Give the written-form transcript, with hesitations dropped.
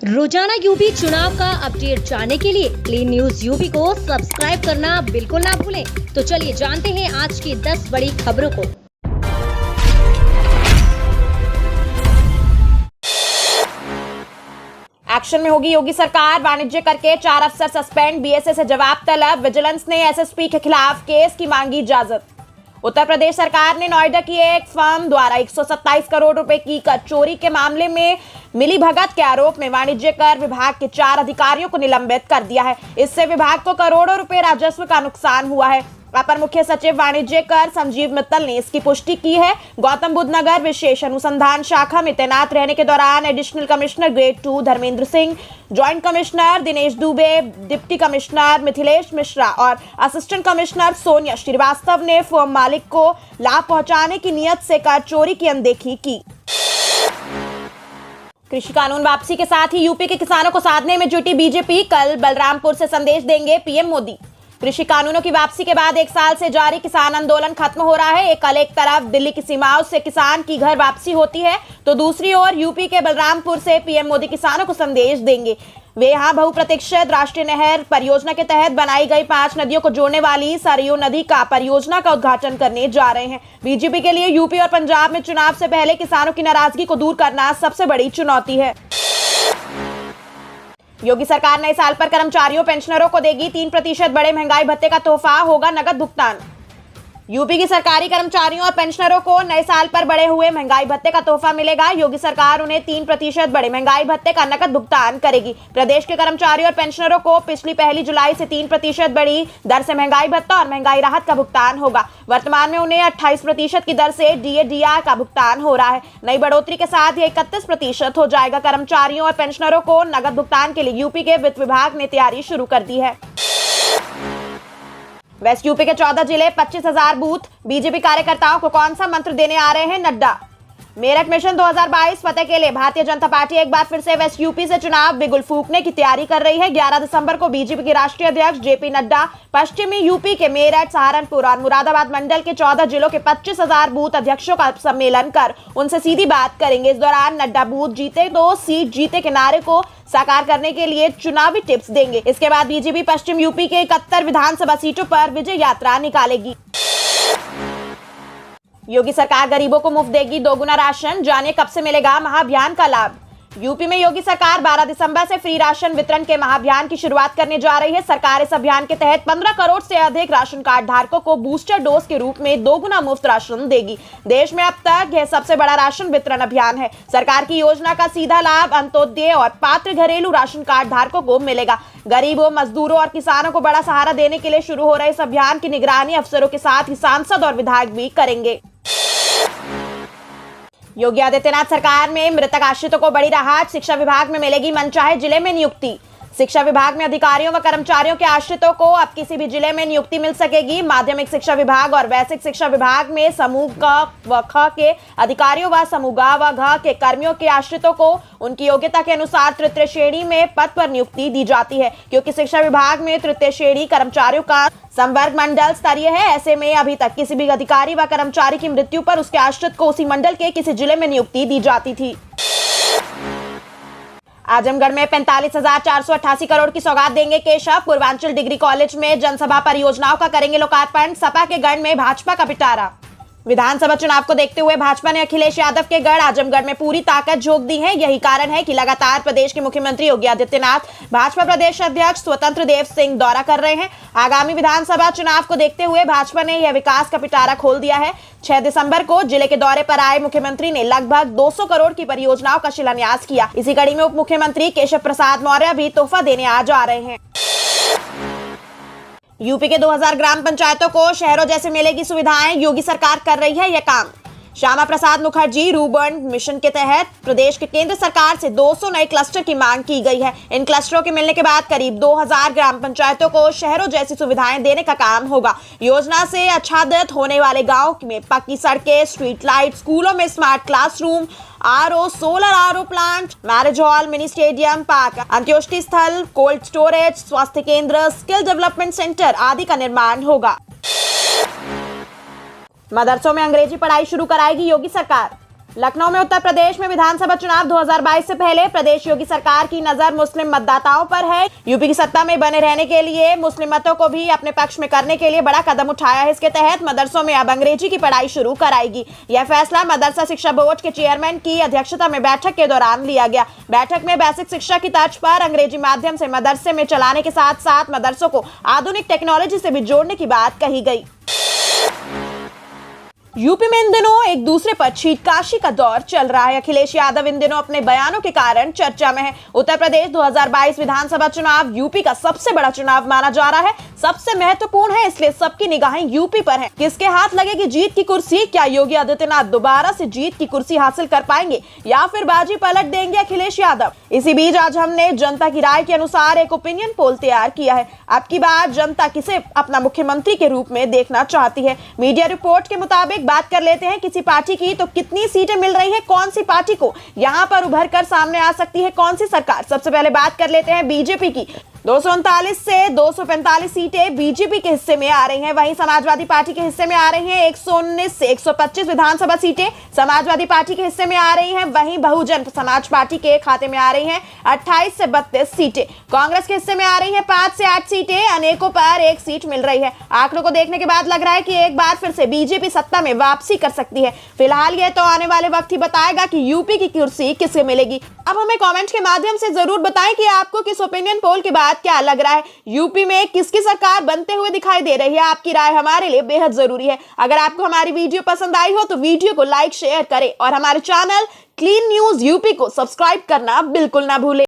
रोजाना यूपी चुनाव का अपडेट जानने के लिए क्लीन न्यूज यूपी को सब्सक्राइब करना बिल्कुल ना भूलें। तो चलिए जानते हैं आज की 10 बड़ी खबरों को। एक्शन में होगी योगी सरकार, वाणिज्य कर के 4 अफसर सस्पेंड, बीएसए से जवाब तलब, विजिलेंस ने एसएसपी के खिलाफ केस की मांगी इजाजत। उत्तर प्रदेश सरकार ने नोएडा की एक फर्म द्वारा 127 करोड़ रुपए की कर चोरी के मामले में मिली भगत के आरोप में वाणिज्य कर विभाग के 4 अधिकारियों को निलंबित कर दिया है। इससे विभाग को करोड़ों रुपए राजस्व का नुकसान हुआ है। अपर मुख्य सचिव वाणिज्य कर संजीव मित्तल ने इसकी पुष्टि की है। गौतम बुद्ध नगर विशेष अनुसंधान शाखा में तैनात रहने के दौरान additional commissioner grade 2 Dharmendra Singh, joint commissioner Dinesh Dubey, deputy commissioner Mithilesh Mishra और असिस्टेंट कमिश्नर सोनिया श्रीवास्तव ने फर्म मालिक को लाभ पहुंचाने की नियत से कर चोरी की अनदेखी की। कृषि कानून वापसी के साथ ही यूपी के किसानों को साधने में जुटी बीजेपी, कल बलरामपुर से संदेश देंगे पीएम मोदी। कृषि कानूनों की वापसी के बाद 1 साल से जारी किसान आंदोलन खत्म हो रहा है। कल एक तरफ दिल्ली की सीमाओं से किसान की घर वापसी होती है, तो दूसरी ओर यूपी के बलरामपुर से पीएम मोदी किसानों को संदेश देंगे। वे यहां बहुप्रतीक्षित राष्ट्रीय नहर परियोजना के तहत बनाई गई 5 नदियों को जोड़ने वाली सरयू नदी का परियोजना का उद्घाटन करने जा रहे हैं। बीजेपी के लिए यूपी और पंजाब में चुनाव से पहले किसानों की नाराजगी को दूर करना सबसे बड़ी चुनौती है। योगी सरकार नए साल पर कर्मचारियों पेंशनरों को देगी 3% बड़े महंगाई भत्ते का तोहफा, होगा नकद भुगतान। यूपी की सरकारी कर्मचारियों और पेंशनरों को नए साल पर बढ़े हुए महंगाई भत्ते का तोहफा मिलेगा। योगी सरकार उन्हें 3% बड़े महंगाई भत्ते का नकद भुगतान करेगी। प्रदेश के कर्मचारियों और पेंशनरों को पिछली 1 जुलाई से 3% बड़ी दर से महंगाई भत्ता और महंगाई राहत का भुगतान होगा। वर्तमान में उन्हें 28% की दर से डीए-डीआर का भुगतान हो रहा है। नई बढ़ोतरी के साथ ये 31% हो जाएगा। कर्मचारियों और पेंशनरों को नकद भुगतान के लिए यूपी के वित्त विभाग ने तैयारी शुरू कर दी है। वेस्ट यूपी के 14 जिले, 25,000 बूथ, बीजेपी कार्यकर्ताओं को कौन सा मंत्र देने आ रहे हैं नड्डा। मेरठ मिशन 2022 फतेह के लिए भारतीय जनता पार्टी एक बार फिर से वेस्ट यूपी से चुनाव बिगुल फूंकने की तैयारी कर रही है। 11 दिसंबर को बीजेपी के राष्ट्रीय अध्यक्ष जेपी नड्डा पश्चिमी यूपी के मेरठ, सहारनपुर और मुरादाबाद मंडल के 14 जिलों के 25,000 बूथ अध्यक्षों का सम्मेलन कर उनसे सीधी बात करेंगे। इस दौरान नड्डा बूथ जीते तो सीट जीते के नारे को साकार करने के लिए चुनावी टिप्स देंगे। इसके बाद बीजेपी पश्चिम यूपी के 71 विधानसभा सीटों पर विजय यात्रा निकालेगी। योगी सरकार गरीबों को मुफ्त देगी 2 गुना राशन, जाने कब से मिलेगा महाअभियान का लाभ। यूपी में योगी सरकार 12 दिसंबर से फ्री राशन वितरण के महाअभियान की शुरुआत करने जा रही है। सरकार इस अभियान के तहत 15 करोड़ से अधिक राशन कार्ड धारकों को बूस्टर डोज के रूप में 2 गुना मुफ्त राशन देगी। देश में अब तक यह सबसे बड़ा राशन वितरण अभियान है। सरकार की योजना का सीधा लाभ अंत्योदय और पात्र घरेलू राशन कार्ड धारकों को मिलेगा। गरीबों, मजदूरों और किसानों को बड़ा सहारा देने के लिए शुरू हो रहे इस अभियान की निगरानी अफसरों के साथ ही सांसद और विधायक भी करेंगे। योगी आदित्यनाथ सरकार में मृतक आश्रितों को बड़ी राहत, शिक्षा विभाग में मिलेगी मनचाहे जिले में नियुक्ति। शिक्षा विभाग में अधिकारियों व कर्मचारियों के आश्रितों को अब किसी भी जिले में नियुक्ति मिल सकेगी। माध्यमिक शिक्षा विभाग और वैश्विक शिक्षा विभाग में समूह क व ख के अधिकारियों व समूह ग व घ के कर्मियों के आश्रितों को उनकी योग्यता के अनुसार तृतीय श्रेणी में पद पर नियुक्ति दी जाती है। क्योंकि शिक्षा विभाग में तृतीय श्रेणी कर्मचारियों का संवर्ग मंडल स्तरीय है, ऐसे में अभी तक किसी भी अधिकारी व कर्मचारी की मृत्यु पर उसके आश्रित को उसी मंडल के किसी जिले में नियुक्ति दी जाती थी। आजमगढ़ में 45,488 करोड़ की सौगात देंगे केशव। पूर्वांचल डिग्री कॉलेज में जनसभा परियोजनाओं का करेंगे लोकार्पण। सपा के गढ़ में भाजपा का पिटारा। विधानसभा चुनाव को देखते हुए भाजपा ने अखिलेश यादव के गढ़ आजमगढ़ में पूरी ताकत झोंक दी है। यही कारण है कि लगातार प्रदेश के मुख्यमंत्री योगी आदित्यनाथ भाजपा प्रदेश अध्यक्ष स्वतंत्र देव सिंह दौरा कर रहे हैं। आगामी विधानसभा चुनाव को देखते हुए भाजपा ने यह विकास का पिटारा खोल दिया है। 6 दिसंबर को जिले के दौरे पर आए मुख्यमंत्री ने लगभग 200 करोड़ की परियोजनाओं का शिलान्यास किया। इसी कड़ी में उप मुख्यमंत्री केशव प्रसाद मौर्य भी तोहफा देने आ जा रहे हैं। यूपी के 2000 ग्राम पंचायतों को शहरों जैसे मिलेगी सुविधाएं, योगी सरकार कर रही है यह काम। श्यामा प्रसाद मुखर्जी रूर्बन मिशन के तहत प्रदेश के केंद्र सरकार से 200 नए क्लस्टर की मांग की गई है। इन क्लस्टरों के मिलने के बाद करीब 2000 ग्राम पंचायतों को शहरों जैसी सुविधाएं देने का काम होगा। योजना से आच्छादित होने वाले गांव में पक्की सड़कें, स्ट्रीट लाइट, स्कूलों में smart classroom, RO, solar RO plant, marriage hall, mini stadium, park, अंत्योष्टि स्थल, कोल्ड स्टोरेज, स्वास्थ्य केंद्र, स्किल डेवलपमेंट सेंटर आदि का निर्माण होगा। मदरसों में अंग्रेजी पढ़ाई शुरू कराएगी योगी सरकार। लखनऊ में उत्तर प्रदेश में विधानसभा चुनाव 2022 से पहले प्रदेश योगी सरकार की नजर मुस्लिम मतदाताओं पर है। यूपी की सत्ता में बने रहने के लिए मुस्लिम मतों को भी अपने पक्ष में करने के लिए बड़ा कदम उठाया है। इसके तहत मदरसों में अब अंग्रेजी की पढ़ाई शुरू कराएगी। यह फैसला मदरसा शिक्षा बोर्ड के चेयरमैन की अध्यक्षता में बैठक के दौरान लिया गया। बैठक में बेसिक शिक्षा की तर्ज पर अंग्रेजी माध्यम से मदरसे में चलाने के साथ साथ मदरसों को आधुनिक टेक्नोलॉजी से भी जोड़ने की बात कही गई। यूपी में इन दिनों एक दूसरे पर छींटकाशी का दौर चल रहा है। अखिलेश यादव इन दिनों अपने बयानों के कारण चर्चा में है। उत्तर प्रदेश 2022 विधानसभा चुनाव यूपी का सबसे बड़ा चुनाव माना जा रहा है, सबसे महत्वपूर्ण है, इसलिए सबकी निगाहें यूपी पर हैं। किसके हाथ लगेगी जीत की कुर्सी? क्या योगी आदित्यनाथ दोबारा से जीत की कुर्सी हासिल कर पाएंगे या फिर बाजी पलट देंगे अखिलेश यादव? इसी बीच आज हमने जनता की राय के अनुसार एक ओपिनियन पोल तैयार किया है। अब की बार जनता किसे अपना मुख्यमंत्री के रूप में देखना चाहती है? मीडिया रिपोर्ट के मुताबिक बात कर लेते हैं किसी पार्टी की, तो कितनी सीटें मिल रही हैं कौन सी पार्टी को? यहां पर उभर कर सामने आ सकती है कौन सी सरकार? सबसे पहले बात कर लेते हैं बीजेपी की। 239 से 245 सीटें बीजेपी के हिस्से में आ रही हैं। वहीं समाजवादी पार्टी के हिस्से में आ रही हैं 119 से 125 विधानसभा सीटें समाजवादी पार्टी के हिस्से में आ रही हैं। वहीं बहुजन समाज पार्टी के खाते में आ रही हैं 28 से 32 सीटें। कांग्रेस के हिस्से में आ रही हैं 5 से 8 सीटें। अनेकों पर एक सीट मिल रही है। आंकड़ों को देखने के बाद लग रहा है कि एक बार फिर से बीजेपी सत्ता में वापसी कर सकती है। फिलहाल ये तो आने वाले वक्त ही बताएगा कि यूपी की कुर्सी किसे मिलेगी। अब हमें कमेंट के माध्यम से जरूर बताएं कि आपको किस ओपिनियन पोल के बाद क्या लग रहा है, यूपी में किसकी सरकार बनते हुए दिखाई दे रही है? आपकी राय हमारे लिए बेहद जरूरी है। अगर आपको हमारी वीडियो पसंद आई हो तो वीडियो को लाइक शेयर करें और हमारे चैनल क्लीन न्यूज यूपी को सब्सक्राइब करना बिल्कुल ना भूलें।